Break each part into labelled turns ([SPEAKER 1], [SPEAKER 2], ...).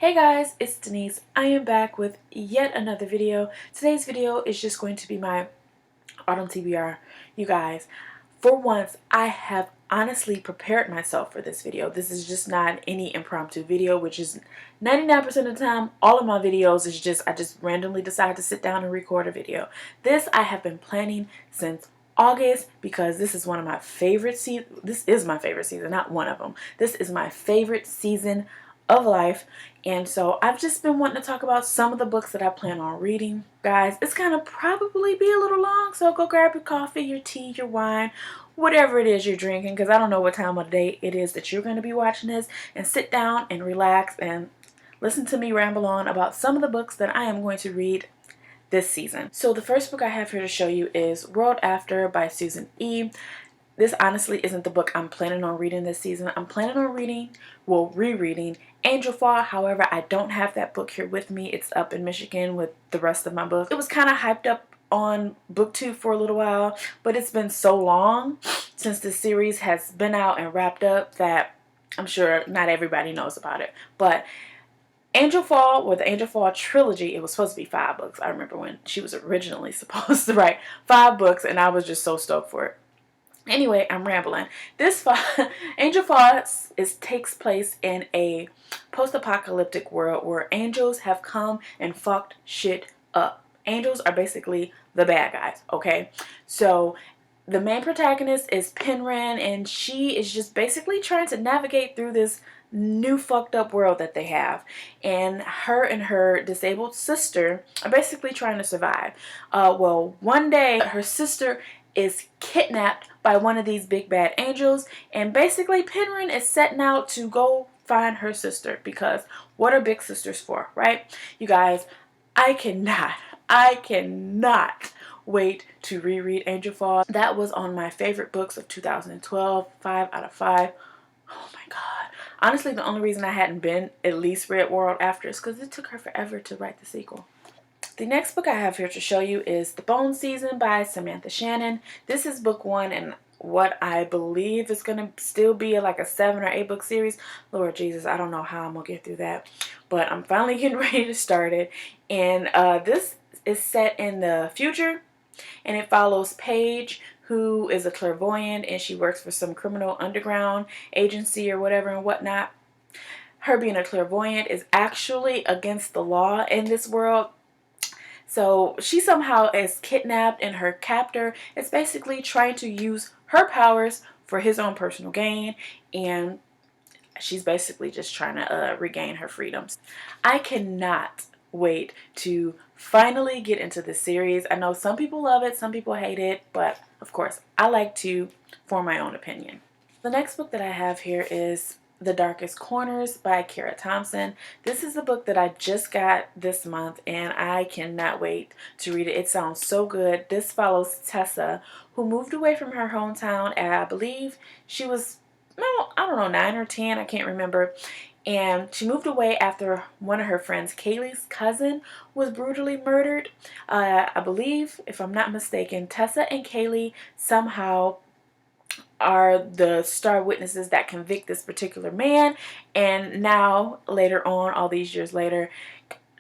[SPEAKER 1] Hey guys, it's Denise. I am back with yet another video. Today's video is just going to be my autumn TBR. You guys, for once, I have honestly prepared myself for this video. This is just not any impromptu video, which is 99% of the time. All of my videos is just, I just randomly decide to sit down and record a video. This I have been planning since August because this is one of my favorite seasons. This is my favorite season, not one of them. This is my favorite season of life, and so I've just been wanting to talk about some of the books that I plan on reading. Guys, it's gonna probably be a little long, so go grab your coffee, your tea, your wine, whatever it is you're drinking, because I don't know what time of day it is that you're going to be watching this, and sit down and relax and listen to me ramble on about some of the books that I am going to read this season. So the first book I have here to show you is World After by Susan E. This honestly isn't the book I'm planning on reading this season. I'm planning on rereading Angel Fall. However, I don't have that book here with me. It's up in Michigan with the rest of my books. It was kind of hyped up on BookTube for a little while, but it's been so long since the series has been out and wrapped up that I'm sure not everybody knows about it. But Angel Fall, or the Angel Fall trilogy, it was supposed to be 5 books. I remember when she was originally supposed to write 5 books, and I was just so stoked for it. Anyway, I'm rambling. This fall, Angel Falls takes place in a post-apocalyptic world where angels have come and fucked shit up. Angels are basically the bad guys, okay? So the main protagonist is Penryn, and she is just basically trying to navigate through this new fucked up world that they have, and her disabled sister are basically trying to survive. Well, one day her sister is kidnapped by one of these big bad angels, and basically Penryn is setting out to go find her sister, because what are big sisters for, right? You guys, I cannot wait to reread Angel Fall. That was on my favorite books of 2012, 5 out of 5. Oh my god. Honestly, the only reason I hadn't been at least read World After is because it took her forever to write the sequel. The next book I have here to show you is The Bone Season by Samantha Shannon. This is book 1 in what I believe is going to still be like a 7 or 8 book series. Lord Jesus, I don't know how I'm going to get through that. But I'm finally getting ready to start it. And this is set in the future. And it follows Paige, who is a clairvoyant, and she works for some criminal underground agency or whatever and whatnot. Her being a clairvoyant is actually against the law in this world. So she somehow is kidnapped, and her captor is basically trying to use her powers for his own personal gain, and she's basically just trying to regain her freedoms. I cannot wait to finally get into this series. I know some people love it, some people hate it, but of course I like to form my own opinion. The next book that I have here is The Darkest Corners by Kara Thompson. This is the book that I just got this month, and I cannot wait to read it. It sounds so good. This follows Tessa, who moved away from her hometown at, I believe she was, no, I don't know, 9 or 10, I can't remember. And she moved away after one of her friends, Kaylee's cousin, was brutally murdered. I believe, if I'm not mistaken, Tessa and Kaylee somehow are the star witnesses that convict this particular man. And now, later on, all these years later,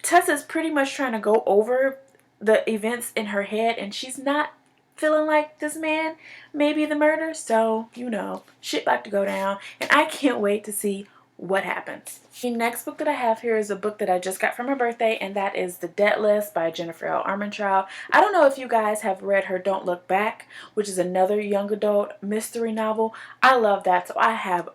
[SPEAKER 1] Tessa's pretty much trying to go over the events in her head, and she's not feeling like this man may be the murderer. So, you know, shit about to go down, and I can't wait to see what happens. The next book that I have here is a book that I just got for my birthday, and that is The Dead List by Jennifer L. Armentrout. I don't know if you guys have read her Don't Look Back, which is another young adult mystery novel. I love that, so I have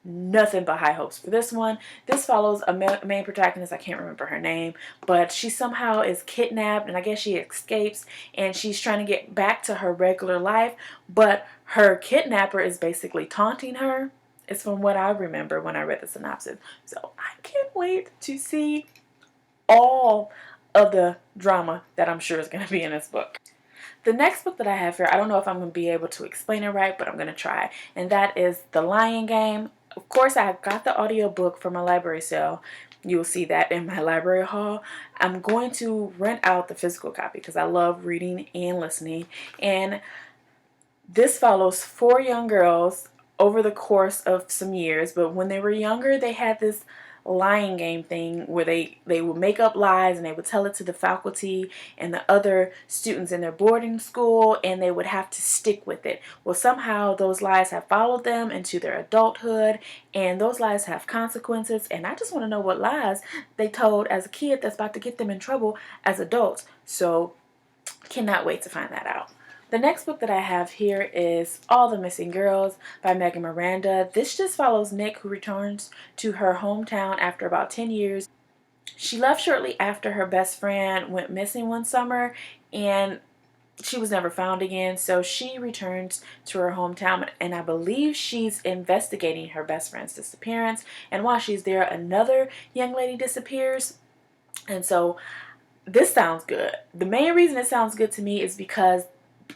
[SPEAKER 1] nothing but high hopes for this one. This follows a main protagonist, I can't remember her name, but she somehow is kidnapped, and I guess she escapes, and she's trying to get back to her regular life, but her kidnapper is basically taunting her. It's from what I remember when I read the synopsis. So I can't wait to see all of the drama that I'm sure is going to be in this book. The next book that I have here, I don't know if I'm going to be able to explain it right, but I'm going to try. And that is The Lion Game. Of course, I got the audiobook from my library sale. You'll see that in my library haul. I'm going to rent out the physical copy because I love reading and listening. And this follows 4 young girls over the course of some years, but when they were younger, they had this lying game thing where they would make up lies and they would tell it to the faculty and the other students in their boarding school, and they would have to stick with it. Well, somehow those lies have followed them into their adulthood, and those lies have consequences, and I just want to know what lies they told as a kid that's about to get them in trouble as adults. So cannot wait to find that out. The next book that I have here is All the Missing Girls by Megan Miranda. This just follows Nick, who returns to her hometown after about 10 years. She left shortly after her best friend went missing one summer, and she was never found again. So she returns to her hometown, and I believe she's investigating her best friend's disappearance. And while she's there, another young lady disappears. And so this sounds good. The main reason it sounds good to me is because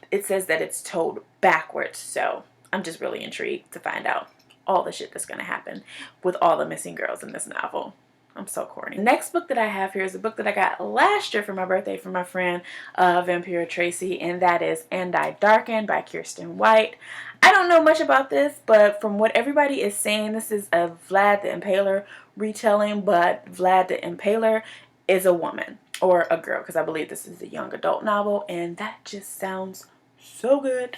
[SPEAKER 1] it says that it's told backwards. So I'm just really intrigued to find out all the shit that's going to happen with all the missing girls in this novel. I'm so corny. The next book that I have here is a book that I got last year for my birthday from my friend Vampira Tracy, and that is I Darken by Kirsten White. I don't know much about this, but from what everybody is saying, this is a Vlad the Impaler retelling, but Vlad the Impaler is a woman or a girl, because I believe this is a young adult novel, and that just sounds so good.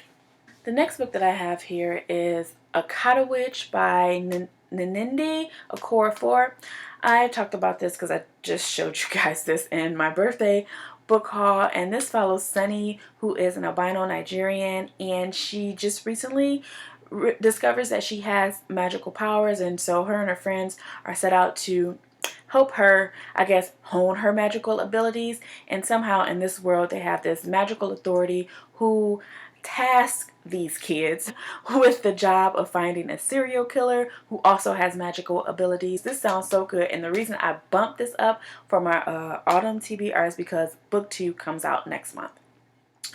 [SPEAKER 1] The next book that I have here is Akata Witch by Ninindi Okorafor. I talked about this because I just showed you guys this in my birthday book haul, and this follows Sunny, who is an albino Nigerian, and she just recently discovers that she has magical powers, and so her and her friends are set out to help her, I guess, hone her magical abilities. And somehow in this world they have this magical authority who task these kids with the job of finding a serial killer who also has magical abilities. This sounds so good, and the reason I bumped this up for my autumn TBR is because book 2 comes out next month.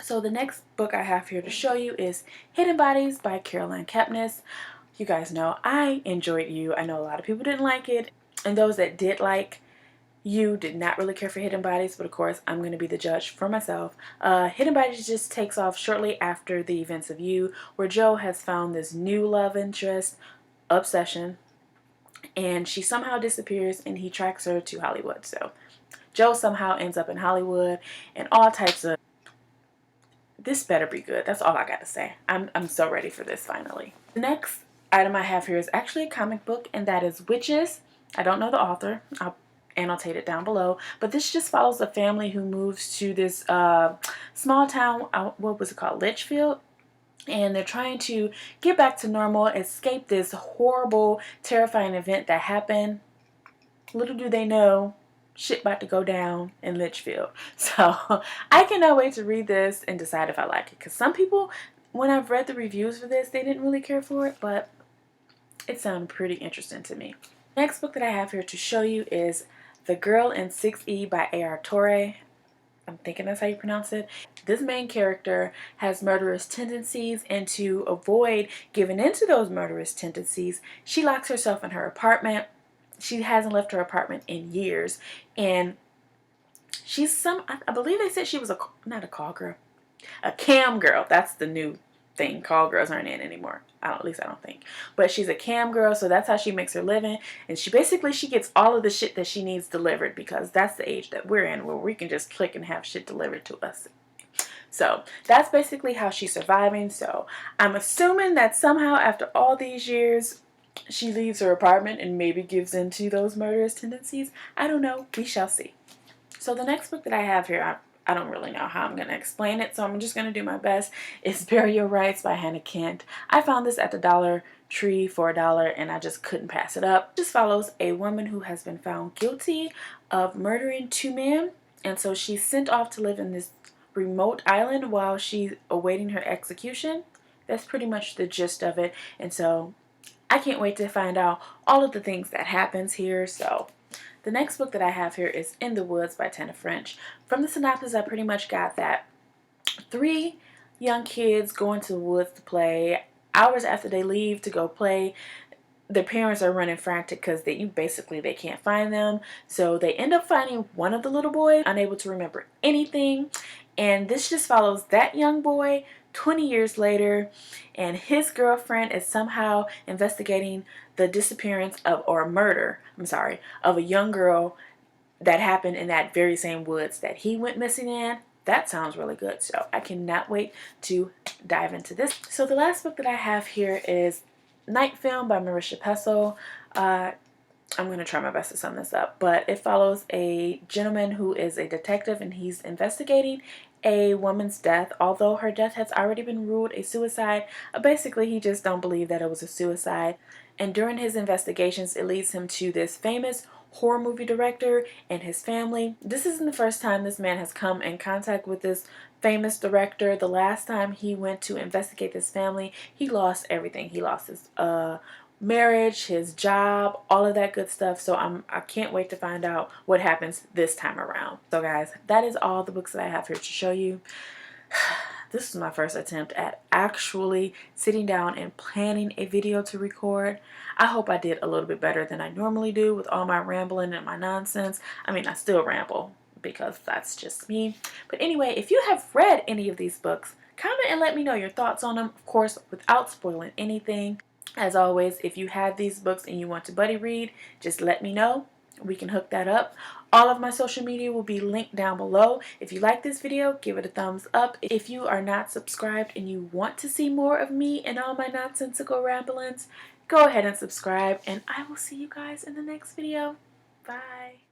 [SPEAKER 1] So the next book I have here to show you is Hidden Bodies by Caroline Kepnes. You guys know I enjoyed You. I know a lot of people didn't like it, and those that did like You did not really care for Hidden Bodies, but of course I'm going to be the judge for myself. Hidden Bodies just takes off shortly after the events of You, where Joe has found this new love interest, Obsession, and she somehow disappears, and he tracks her to Hollywood. So Joe somehow ends up in Hollywood, and all types of... This better be good. That's all I got to say. I'm so ready for this finally. The next item I have here is actually a comic book, and that is Witches. I don't know the author. I'll annotate it down below. But this just follows a family who moves to this small town, what was it called? Litchfield. And they're trying to get back to normal, escape this horrible, terrifying event that happened. Little do they know, shit about to go down in Litchfield. So I cannot wait to read this and decide if I like it. Because some people, when I've read the reviews for this, they didn't really care for it. But it sounded pretty interesting to me. Next book that I have here to show you is The Girl in 6E by A.R. Torre. I'm thinking that's how you pronounce it. This main character has murderous tendencies, and to avoid giving into those murderous tendencies, she locks herself in her apartment. She hasn't left her apartment in years, and she's I believe they said she was not a call girl, a cam girl. That's the new thing. Call girls aren't in anymore. At least I don't think. But she's a cam girl, so that's how she makes her living. And she gets all of the shit that she needs delivered, because that's the age that we're in, where we can just click and have shit delivered to us. So that's basically how she's surviving. So I'm assuming that somehow after all these years, she leaves her apartment and maybe gives into those murderous tendencies. I don't know. We shall see. So the next book that I have here, I don't really know how I'm going to explain it, so I'm just going to do my best. It's Burial Rites by Hannah Kent. I found this at the Dollar Tree for $1, and I just couldn't pass it up. It just follows a woman who has been found guilty of murdering 2 men, and so she's sent off to live in this remote island while she's awaiting her execution. That's pretty much the gist of it, and so I can't wait to find out all of the things that happens here. So the next book that I have here is In the Woods by Tana French. From the synopsis, I pretty much got that 3 young kids go into the woods to play. Hours after they leave to go play, their parents are running frantic because they can't find them. So they end up finding one of the little boys, unable to remember anything. And this just follows that young boy 20 years later, and his girlfriend is somehow investigating the disappearance of, or murder I'm sorry, of a young girl that happened in that very same woods that he went missing in. That sounds really good. So I cannot wait to dive into this. So the last book that I have here is Night Film by Marisha Pessel. I'm going to try my best to sum this up, but it follows a gentleman who is a detective and he's investigating a woman's death. Although her death has already been ruled a suicide, basically he just don't believe that it was a suicide. And during his investigations, it leads him to this famous horror movie director and his family. This isn't the first time this man has come in contact with this famous director. The last time he went to investigate this family, he lost everything. He lost his marriage, his job, all of that good stuff. So I can't wait to find out what happens this time around. So guys, that is all the books that I have here to show you. This is my first attempt at actually sitting down and planning a video to record. I hope I did a little bit better than I normally do with all my rambling and my nonsense. I mean, I still ramble because that's just me. But anyway, if you have read any of these books, comment and let me know your thoughts on them, of course, without spoiling anything. As always, if you have these books and you want to buddy read, just let me know. We can hook that up. All of my social media will be linked down below. If you like this video, give it a thumbs up. If you are not subscribed and you want to see more of me and all my nonsensical ramblings, go ahead and subscribe, and I will see you guys in the next video. Bye.